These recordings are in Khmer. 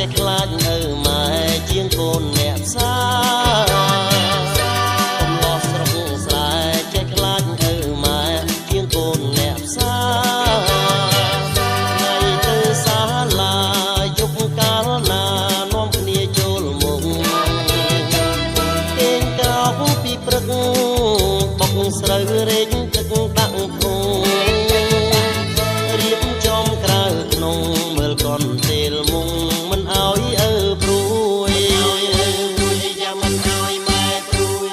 ចេះខ្លាចនៅម៉ែជាងកូនអ្នកផ្សាកំឡោះស្រុកស្រែចេះខ្លាចនៅម៉ែជាងកូនអ្នកផ្សាថ្ងៃទៅសាលាយប់កាលណានាំគ្នាចូលមុខគេងក្រោកពីព្រឹកបុកស្រូវរែកទឹកដាក់ធុងរៀបចំក្រៅក្នុងមើលកូនពេលមុងមិនអោយព្រួយយ៉ាមិនអោយម៉ែព្រួយ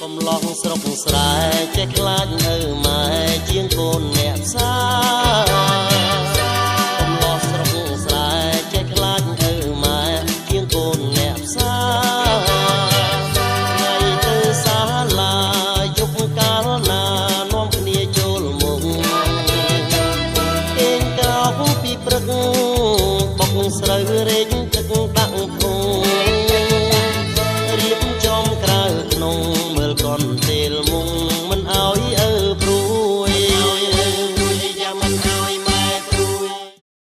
កំឡោះស្រុកស្រែចេះខ្លាចនៅម៉ែជាងកូនអ្នកផ្សាកំឡោះស្រុកស្រែចេះខ្លាចនៅម៉ែជាងកូនអ្នកផ្សាថ្ងៃទៅសាលាយប់កាលណានាំគ្នាចូលមុខគេងក្រោកពីព្រឹកបុកស្រូវរែក